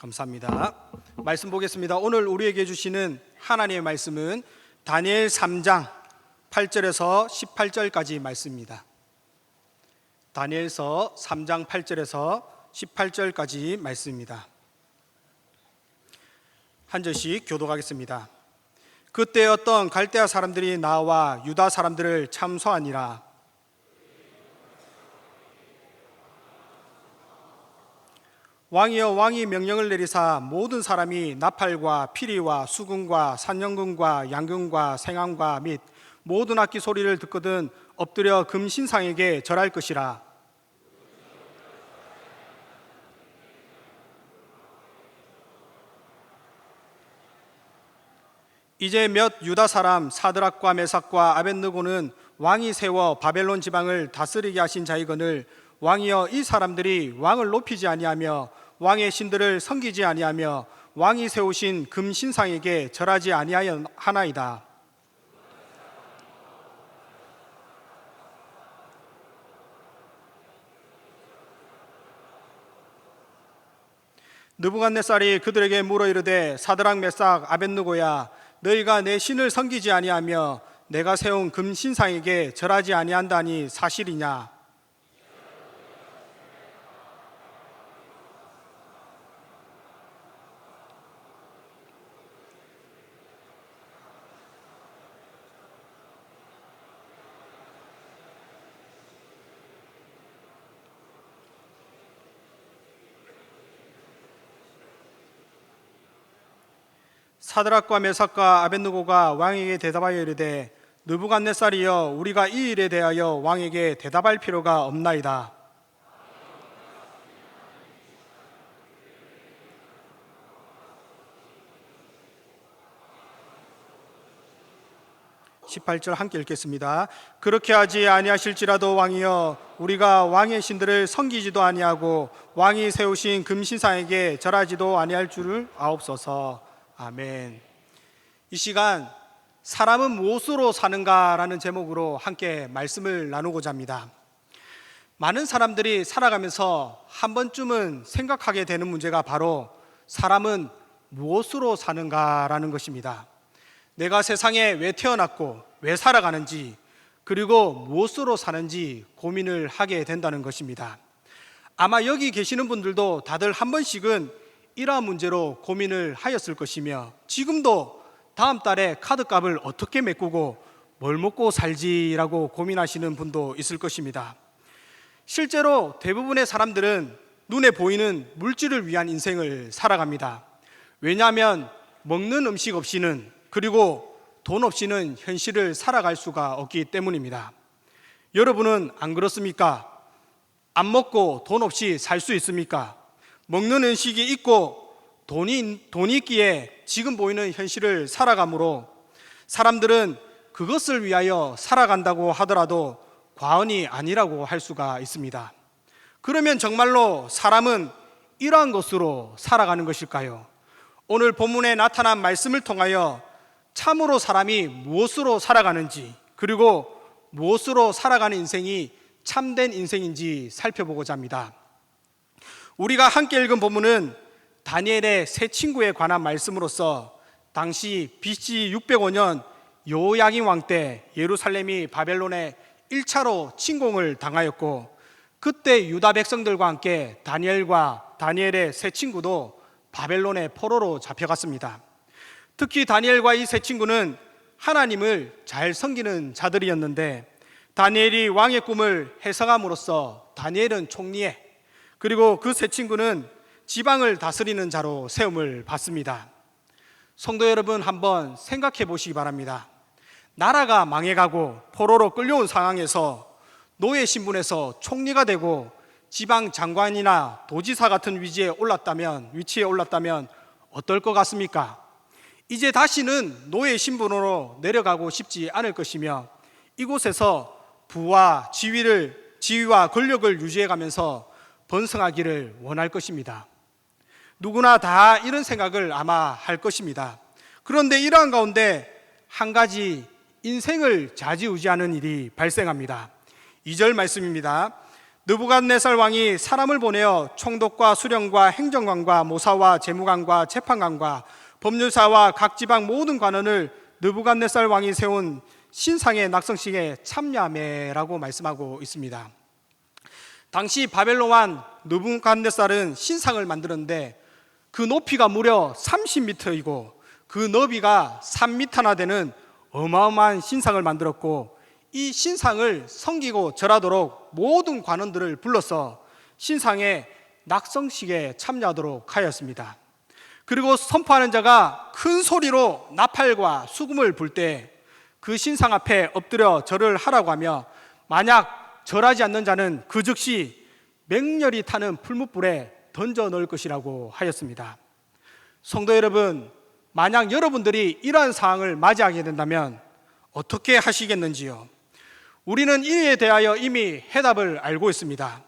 감사합니다. 말씀 보겠습니다. 오늘 우리에게 주시는 하나님의 말씀은 다니엘 3장 8절에서 18절까지 말씀입니다. 다니엘서 3장 8절에서 18절까지 말씀입니다. 한 절씩 교독하겠습니다. 그때 어떤 갈대아 사람들이 나와 유다 사람들을 참소하니라. 왕이여, 왕이 명령을 내리사 모든 사람이 나팔과 피리와 수금과 산연금과 양금과 생황과 및 모든 악기 소리를 듣거든 엎드려 금신상에게 절할 것이라. 이제 몇 유다 사람 사드락과 메삭과 아벳느고는 왕이 세워 바벨론 지방을 다스리게 하신 자이거늘 왕이여, 이 사람들이 왕을 높이지 아니하며 왕의 신들을 섬기지 아니하며 왕이 세우신 금신상에게 절하지 아니하나이다. 느부갓네살이 그들에게 물어 이르되 사드락 메삭 아벳느고야, 너희가 내 신을 섬기지 아니하며 내가 세운 금신상에게 절하지 아니한다니 사실이냐? 사드락과 메삭과 아벳느고가 왕에게 대답하여 이르되 느부갓네살이여, 우리가 이 일에 대하여 왕에게 대답할 필요가 없나이다. (18절) 함께 읽겠습니다. 그렇게 하지 아니하실지라도 왕이여, 우리가 왕의 신들을 섬기지도 아니하고 왕이 세우신 금신상에게 절하지도 아니할 줄을 아옵소서. 아멘. 이 시간 사람은 무엇으로 사는가라는 제목으로 함께 말씀을 나누고자 합니다. 많은 사람들이 살아가면서 한 번쯤은 생각하게 되는 문제가 바로 사람은 무엇으로 사는가라는 것입니다. 내가 세상에 왜 태어났고 왜 살아가는지, 그리고 무엇으로 사는지 고민을 하게 된다는 것입니다. 아마 여기 계시는 분들도 다들 한 번씩은 이러한 문제로 고민을 하였을 것이며, 지금도 다음 달에 카드값을 어떻게 메꾸고 뭘 먹고 살지라고 고민하시는 분도 있을 것입니다. 실제로 대부분의 사람들은 눈에 보이는 물질을 위한 인생을 살아갑니다. 왜냐하면 먹는 음식 없이는, 그리고 돈 없이는 현실을 살아갈 수가 없기 때문입니다. 여러분은 안 그렇습니까? 안 먹고 돈 없이 살 수 있습니까? 먹는 음식이 있고 돈이 있기에 지금 보이는 현실을 살아가므로 사람들은 그것을 위하여 살아간다고 하더라도 과언이 아니라고 할 수가 있습니다. 그러면 정말로 사람은 이러한 것으로 살아가는 것일까요? 오늘 본문에 나타난 말씀을 통하여 참으로 사람이 무엇으로 살아가는지, 그리고 무엇으로 살아가는 인생이 참된 인생인지 살펴보고자 합니다. 우리가 함께 읽은 본문은 다니엘의 세 친구에 관한 말씀으로서 당시 BC 605년 여호야긴 왕 때 예루살렘이 바벨론에 1차로 침공을 당하였고, 그때 유다 백성들과 함께 다니엘과 다니엘의 세 친구도 바벨론의 포로로 잡혀갔습니다. 특히 다니엘과 이 세 친구는 하나님을 잘 섬기는 자들이었는데, 다니엘이 왕의 꿈을 해석함으로써 다니엘은 총리에, 그리고 그 세 친구는 지방을 다스리는 자로 세움을 받습니다. 성도 여러분, 한번 생각해 보시기 바랍니다. 나라가 망해가고 포로로 끌려온 상황에서 노예 신분에서 총리가 되고 지방 장관이나 도지사 같은 위치에 올랐다면 어떨 것 같습니까? 이제 다시는 노예 신분으로 내려가고 싶지 않을 것이며, 이곳에서 부와 지위와 권력을 유지해가면서 번성하기를 원할 것입니다. 누구나 다 이런 생각을 아마 할 것입니다. 그런데 이러한 가운데 한 가지 인생을 좌지우지하는 일이 발생합니다. 2절 말씀입니다. 느부갓네살 왕이 사람을 보내어 총독과 수령과 행정관과 모사와 재무관과 재판관과 법률사와 각 지방 모든 관원을 느부갓네살 왕이 세운 신상의 낙성식에 참여하매라고 말씀하고 있습니다. 당시 바벨론 왕 느부갓네살은 신상을 만드는데 그 높이가 무려 30m이고 그 너비가 3m나 되는 어마어마한 신상을 만들었고, 이 신상을 섬기고 절하도록 모든 관원들을 불러서 신상의 낙성식에 참여하도록 하였습니다. 그리고 선포하는 자가 큰 소리로 나팔과 수금을 불 때 그 신상 앞에 엎드려 절을 하라고 하며, 만약 절하지 않는 자는 그 즉시 맹렬히 타는 풀무불에 던져 넣을 것이라고 하였습니다. 성도 여러분, 만약 여러분들이 이러한 상황을 맞이하게 된다면 어떻게 하시겠는지요? 우리는 이에 대하여 이미 해답을 알고 있습니다.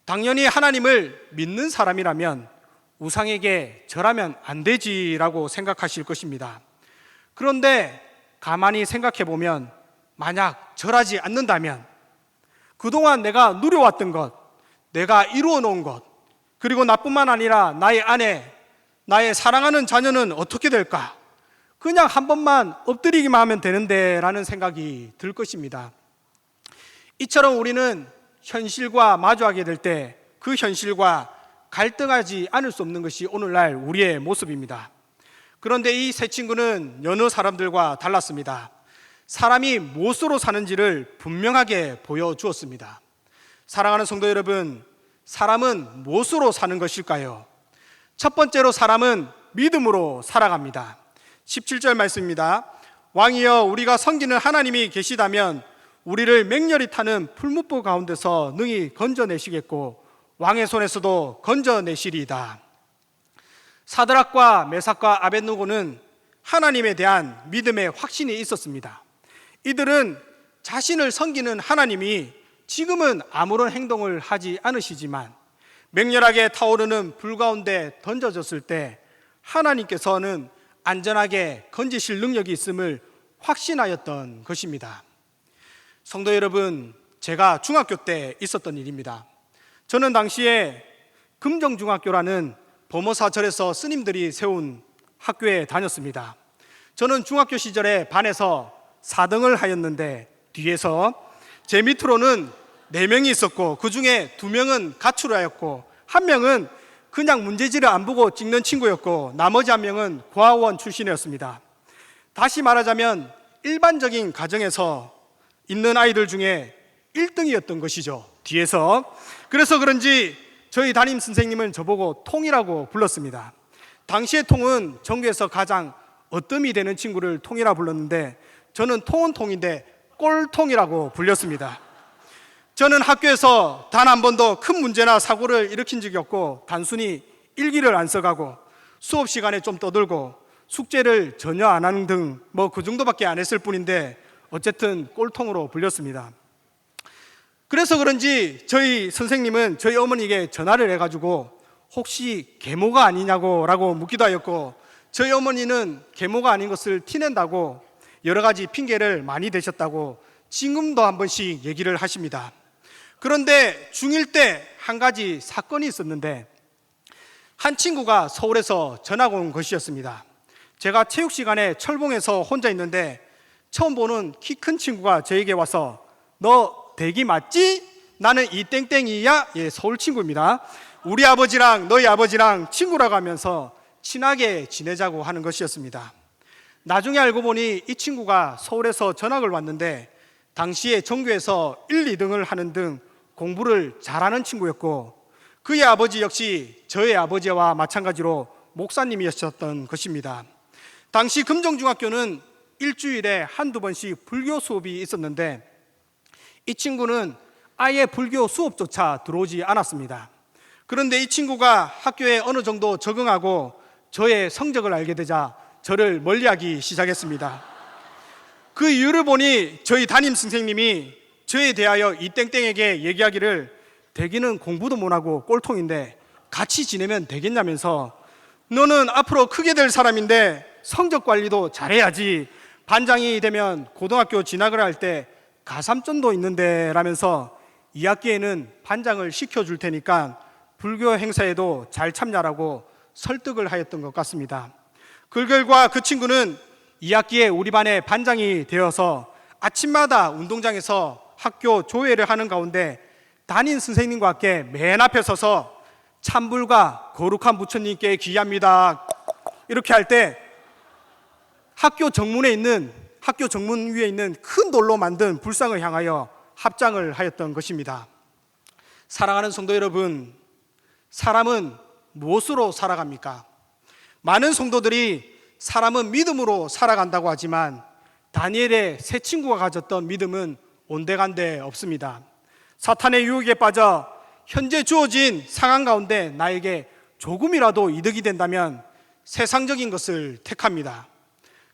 당연히 하나님을 믿는 사람이라면 우상에게 절하면 안 되지라고 생각하실 것입니다. 그런데 가만히 생각해 보면, 만약 절하지 않는다면 그동안 내가 누려왔던 것, 내가 이루어 놓은 것, 그리고 나뿐만 아니라 나의 아내, 나의 사랑하는 자녀는 어떻게 될까? 그냥 한 번만 엎드리기만 하면 되는데 라는 생각이 들 것입니다. 이처럼 우리는 현실과 마주하게 될 때 그 현실과 갈등하지 않을 수 없는 것이 오늘날 우리의 모습입니다. 그런데 이 세 친구는 여느 사람들과 달랐습니다. 사람이 무엇으로 사는지를 분명하게 보여주었습니다. 사랑하는 성도 여러분, 사람은 무엇으로 사는 것일까요? 첫 번째로 사람은 믿음으로 살아갑니다. 17절 말씀입니다. 왕이여, 우리가 섬기는 하나님이 계시다면 우리를 맹렬히 타는 풀무불 가운데서 능히 건져내시겠고 왕의 손에서도 건져내시리이다. 사드락과 메삭과 아벳느고는 하나님에 대한 믿음의 확신이 있었습니다. 이들은 자신을 섬기는 하나님이 지금은 아무런 행동을 하지 않으시지만 맹렬하게 타오르는 불 가운데 던져졌을 때 하나님께서는 안전하게 건지실 능력이 있음을 확신하였던 것입니다. 성도 여러분, 제가 중학교 때 있었던 일입니다. 저는 당시에 금정중학교라는 범어사절에서 스님들이 세운 학교에 다녔습니다. 저는 중학교 시절에 반에서 4등을 하였는데 뒤에서 제 밑으로는 4명이 있었고 그 중에 2명은 가출하였고 1명은 그냥 문제지를 안 보고 찍는 친구였고 나머지 1명은 고아원 출신이었습니다. 다시 말하자면 일반적인 가정에서 있는 아이들 중에 1등이었던 것이죠, 뒤에서. 그래서 그런지 저희 담임 선생님은 저보고 통이라고 불렀습니다. 당시의 통은 전교에서 가장 어뜸이 되는 친구를 통이라 불렀는데 저는 통은 통인데 꼴통이라고 불렸습니다. 저는 학교에서 단 한 번도 큰 문제나 사고를 일으킨 적이 없고 단순히 일기를 안 써가고 수업 시간에 좀 떠들고 숙제를 전혀 안 하는 등 그 정도밖에 안 했을 뿐인데 어쨌든 꼴통으로 불렸습니다. 그래서 그런지 저희 선생님은 저희 어머니에게 전화를 해가지고 혹시 계모가 아니냐고 라고 묻기도 하였고, 저희 어머니는 계모가 아닌 것을 티낸다고 여러 가지 핑계를 많이 대셨다고 지금도 한 번씩 얘기를 하십니다. 그런데 중1 때 한 가지 사건이 있었는데 한 친구가 서울에서 전화가 온 것이었습니다. 제가 체육 시간에 철봉에서 혼자 있는데 처음 보는 키 큰 친구가 저에게 와서 너 대기 맞지? 나는 이 땡땡이야. 예, 서울 친구입니다. 우리 아버지랑 너희 아버지랑 친구라고 하면서 친하게 지내자고 하는 것이었습니다. 나중에 알고 보니 이 친구가 서울에서 전학을 왔는데 당시에 전교에서 1, 2등을 하는 등 공부를 잘하는 친구였고 그의 아버지 역시 저의 아버지와 마찬가지로 목사님이셨던 것입니다. 당시 금정중학교는 일주일에 한두 번씩 불교 수업이 있었는데 이 친구는 아예 불교 수업조차 들어오지 않았습니다. 그런데 이 친구가 학교에 어느 정도 적응하고 저의 성적을 알게 되자 저를 멀리하기 시작했습니다. 그 이유를 보니 저희 담임 선생님이 저에 대하여 이 땡땡에게 얘기하기를 대기는 공부도 못하고 꼴통인데 같이 지내면 되겠냐면서 너는 앞으로 크게 될 사람인데 성적 관리도 잘해야지, 반장이 되면 고등학교 진학을 할 때 가산점도 있는데 라면서 2학기에는 반장을 시켜줄 테니까 불교 행사에도 잘 참여하라고 설득을 하였던 것 같습니다. 그 결과 그 친구는 2학기에 우리 반의 반장이 되어서 아침마다 운동장에서 학교 조회를 하는 가운데 담임 선생님과 함께 맨 앞에 서서 찬불과 거룩한 부처님께 귀합니다 이렇게 할 때 학교 정문 위에 있는 큰 돌로 만든 불상을 향하여 합장을 하였던 것입니다. 사랑하는 성도 여러분, 사람은 무엇으로 살아갑니까? 많은 성도들이 사람은 믿음으로 살아간다고 하지만 다니엘의 세 친구가 가졌던 믿음은 온데간데 없습니다. 사탄의 유혹에 빠져 현재 주어진 상황 가운데 나에게 조금이라도 이득이 된다면 세상적인 것을 택합니다.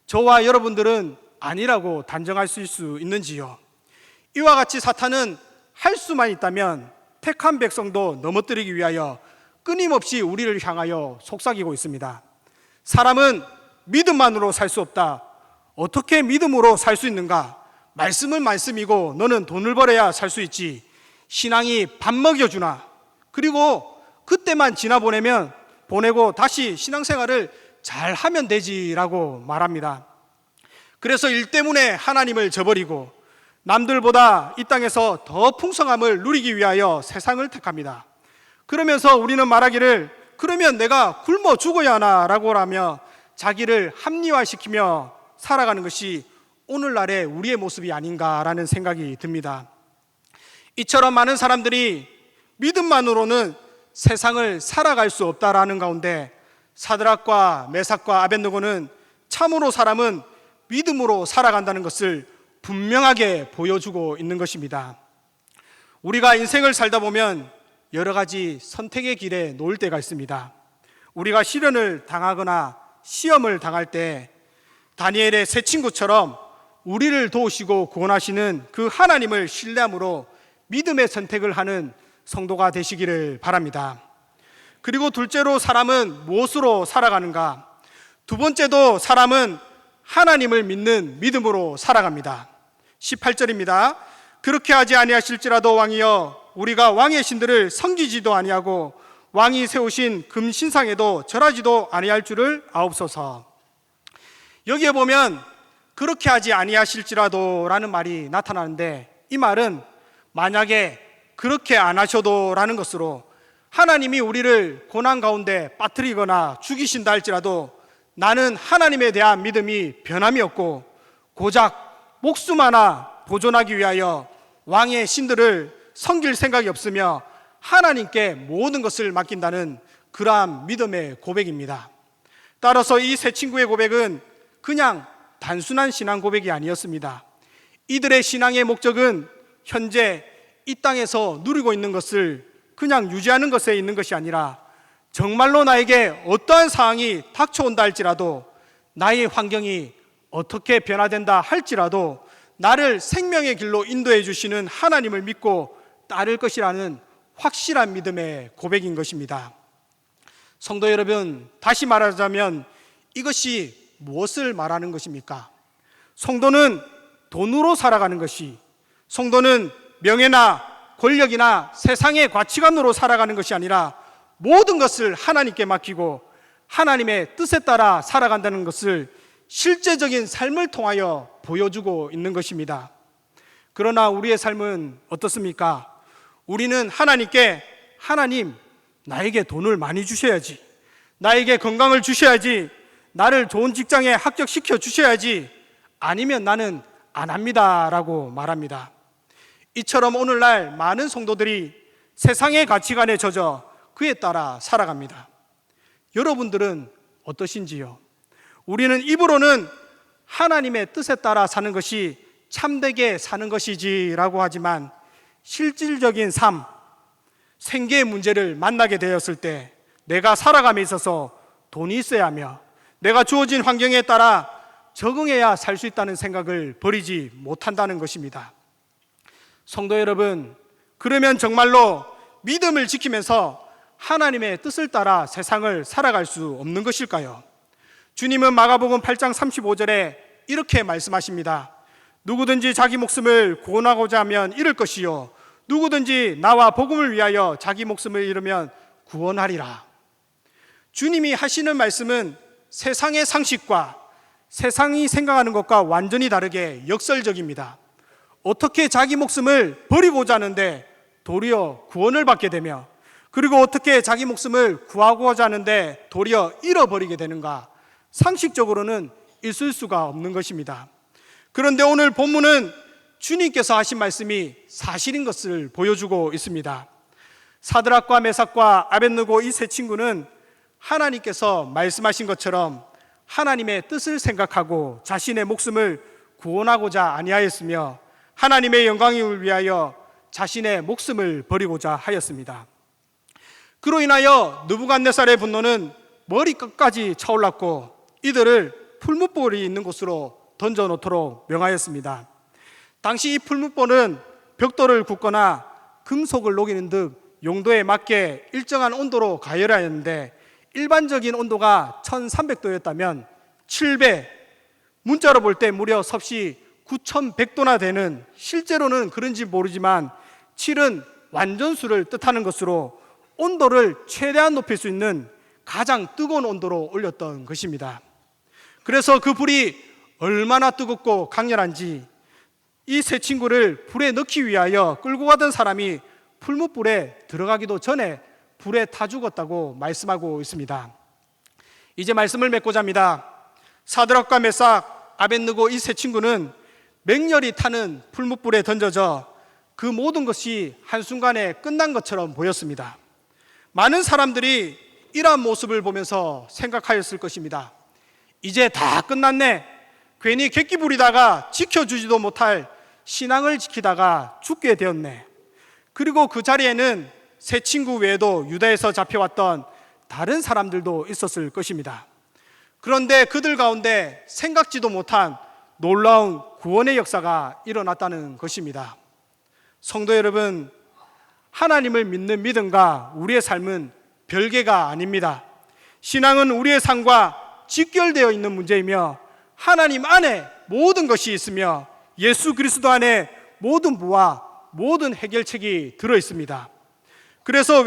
저와 여러분들은 아니라고 단정할 수 있는지요? 이와 같이 사탄은 할 수만 있다면 택한 백성도 넘어뜨리기 위하여 끊임없이 우리를 향하여 속삭이고 있습니다. 사람은 믿음만으로 살 수 없다. 어떻게 믿음으로 살 수 있는가? 말씀은 말씀이고 너는 돈을 벌어야 살 수 있지. 신앙이 밥 먹여주나? 그리고 그때만 보내고 다시 신앙생활을 잘 하면 되지라고 말합니다. 그래서 일 때문에 하나님을 저버리고 남들보다 이 땅에서 더 풍성함을 누리기 위하여 세상을 택합니다. 그러면서 우리는 말하기를 그러면 내가 굶어 죽어야 하나라고 하며 자기를 합리화시키며 살아가는 것이 오늘날의 우리의 모습이 아닌가라는 생각이 듭니다. 이처럼 많은 사람들이 믿음만으로는 세상을 살아갈 수 없다라는 가운데 사드락과 메삭과 아벳느고는 참으로 사람은 믿음으로 살아간다는 것을 분명하게 보여주고 있는 것입니다. 우리가 인생을 살다 보면 여러 가지 선택의 길에 놓일 때가 있습니다. 우리가 시련을 당하거나 시험을 당할 때 다니엘의 세 친구처럼 우리를 도우시고 구원하시는 그 하나님을 신뢰함으로 믿음의 선택을 하는 성도가 되시기를 바랍니다. 그리고 둘째로 사람은 무엇으로 살아가는가? 두 번째도 사람은 하나님을 믿는 믿음으로 살아갑니다. 18절입니다. 그렇게 하지 아니하실지라도 왕이여 우리가 왕의 신들을 섬기지도 아니하고 왕이 세우신 금신상에도 절하지도 아니할 줄을 아옵소서. 여기에 보면 그렇게 하지 아니하실지라도 라는 말이 나타나는데 이 말은 만약에 그렇게 안 하셔도 라는 것으로 하나님이 우리를 고난 가운데 빠뜨리거나 죽이신다 할지라도 나는 하나님에 대한 믿음이 변함이 없고 고작 목숨 하나 보존하기 위하여 왕의 신들을 섬길 생각이 없으며 하나님께 모든 것을 맡긴다는 그러한 믿음의 고백입니다. 따라서 이 세 친구의 고백은 그냥 단순한 신앙 고백이 아니었습니다. 이들의 신앙의 목적은 현재 이 땅에서 누리고 있는 것을 그냥 유지하는 것에 있는 것이 아니라 정말로 나에게 어떠한 상황이 닥쳐온다 할지라도 나의 환경이 어떻게 변화된다 할지라도 나를 생명의 길로 인도해 주시는 하나님을 믿고 따를 것이라는 확실한 믿음의 고백인 것입니다. 성도 여러분, 다시 말하자면 이것이 무엇을 말하는 것입니까? 성도는 돈으로 살아가는 것이, 성도는 명예나 권력이나 세상의 가치관으로 살아가는 것이 아니라 모든 것을 하나님께 맡기고 하나님의 뜻에 따라 살아간다는 것을 실제적인 삶을 통하여 보여주고 있는 것입니다. 그러나 우리의 삶은 어떻습니까? 우리는 하나님께 하나님, 나에게 돈을 많이 주셔야지, 나에게 건강을 주셔야지, 나를 좋은 직장에 합격시켜 주셔야지, 아니면 나는 안 합니다 라고 말합니다. 이처럼 오늘날 많은 성도들이 세상의 가치관에 젖어 그에 따라 살아갑니다. 여러분들은 어떠신지요? 우리는 입으로는 하나님의 뜻에 따라 사는 것이 참되게 사는 것이지라고 하지만 실질적인 삶, 생계의 문제를 만나게 되었을 때 내가 살아감에 있어서 돈이 있어야 하며 내가 주어진 환경에 따라 적응해야 살 수 있다는 생각을 버리지 못한다는 것입니다. 성도 여러분, 그러면 정말로 믿음을 지키면서 하나님의 뜻을 따라 세상을 살아갈 수 없는 것일까요? 주님은 마가복음 8장 35절에 이렇게 말씀하십니다. 누구든지 자기 목숨을 구원하고자 하면 잃을 것이요 누구든지 나와 복음을 위하여 자기 목숨을 잃으면 구원하리라. 주님이 하시는 말씀은 세상의 상식과 세상이 생각하는 것과 완전히 다르게 역설적입니다. 어떻게 자기 목숨을 버리고자 하는데 도리어 구원을 받게 되며, 그리고 어떻게 자기 목숨을 구하고자 하는데 도리어 잃어버리게 되는가? 상식적으로는 있을 수가 없는 것입니다. 그런데 오늘 본문은 주님께서 하신 말씀이 사실인 것을 보여주고 있습니다. 사드락과 메삭과 아벳느고 이 세 친구는 하나님께서 말씀하신 것처럼 하나님의 뜻을 생각하고 자신의 목숨을 구원하고자 아니하였으며 하나님의 영광을 위하여 자신의 목숨을 버리고자 하였습니다. 그로 인하여 느부갓네살의 분노는 머리끝까지 차올랐고 이들을 풀무불이 있는 곳으로 던져놓도록 명하였습니다. 당시 이 풀무불은 벽돌을 굽거나 금속을 녹이는 등 용도에 맞게 일정한 온도로 가열하였는데, 일반적인 온도가 1300도였다면 7배, 문자로 볼 때 무려 섭씨 9100도나 되는, 실제로는 그런지 모르지만 7은 완전수를 뜻하는 것으로 온도를 최대한 높일 수 있는 가장 뜨거운 온도로 올렸던 것입니다. 그래서 그 불이 얼마나 뜨겁고 강렬한지 이 세 친구를 불에 넣기 위하여 끌고 가던 사람이 풀무불에 들어가기도 전에 불에 타 죽었다고 말씀하고 있습니다. 이제 말씀을 맺고자 합니다. 사드락과 메삭, 아벳느고 이 세 친구는 맹렬히 타는 풀무불에 던져져 그 모든 것이 한순간에 끝난 것처럼 보였습니다. 많은 사람들이 이러한 모습을 보면서 생각하였을 것입니다. 이제 다 끝났네. 괜히 객기 부리다가 지켜주지도 못할 신앙을 지키다가 죽게 되었네. 그리고 그 자리에는 세 친구 외에도 유다에서 잡혀왔던 다른 사람들도 있었을 것입니다. 그런데 그들 가운데 생각지도 못한 놀라운 구원의 역사가 일어났다는 것입니다. 성도 여러분, 하나님을 믿는 믿음과 우리의 삶은 별개가 아닙니다. 신앙은 우리의 삶과 직결되어 있는 문제이며 하나님 안에 모든 것이 있으며 예수 그리스도 안에 모든 부와 모든 해결책이 들어 있습니다. 그래서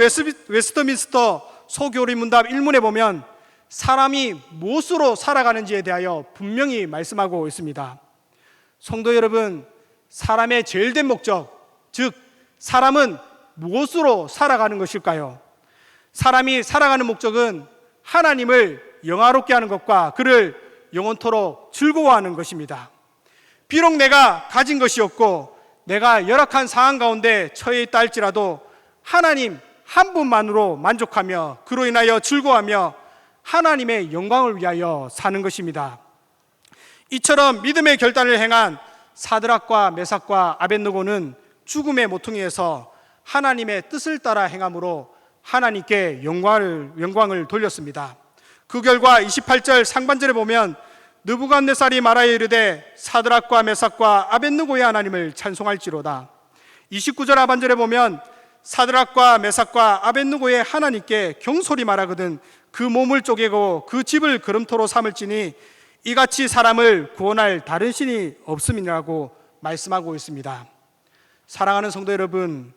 웨스트민스터 소교리 문답 1문에 보면 사람이 무엇으로 살아가는지에 대하여 분명히 말씀하고 있습니다. 성도 여러분, 사람의 제일된 목적, 즉 사람은 무엇으로 살아가는 것일까요? 사람이 살아가는 목적은 하나님을 영화롭게 하는 것과 그를 영원토록 즐거워하는 것입니다. 비록 내가 가진 것이 없고 내가 열악한 상황 가운데 처해 있다 할지라도 하나님 한 분만으로 만족하며 그로 인하여 즐거워하며 하나님의 영광을 위하여 사는 것입니다. 이처럼 믿음의 결단을 행한 사드락과 메삭과 아벳느고는 죽음의 모퉁이에서 하나님의 뜻을 따라 행함으로 하나님께 영광을 돌렸습니다. 그 결과 28절 상반절에 보면 느부갓네살이 말하여 이르되 사드락과 메삭과 아벳느고의 하나님을 찬송할지로다. 29절 하반절에 보면 사드락과 메삭과 아벳느고의 하나님께 경솔히 말하거든 그 몸을 쪼개고 그 집을 거름토로 삼을지니 이같이 사람을 구원할 다른 신이 없음이라고 말씀하고 있습니다. 사랑하는 성도 여러분,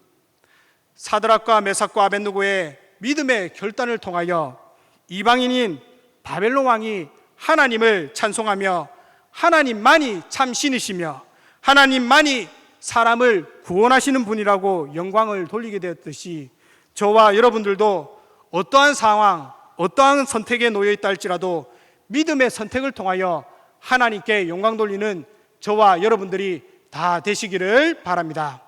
사드락과 메삭과 아벳느고의 믿음의 결단을 통하여 이방인인 바벨론 왕이 하나님을 찬송하며 하나님만이 참 신이시며 하나님만이 사람을 구원하시는 분이라고 영광을 돌리게 되었듯이 저와 여러분들도 어떠한 상황, 어떠한 선택에 놓여 있다 할지라도 믿음의 선택을 통하여 하나님께 영광 돌리는 저와 여러분들이 다 되시기를 바랍니다.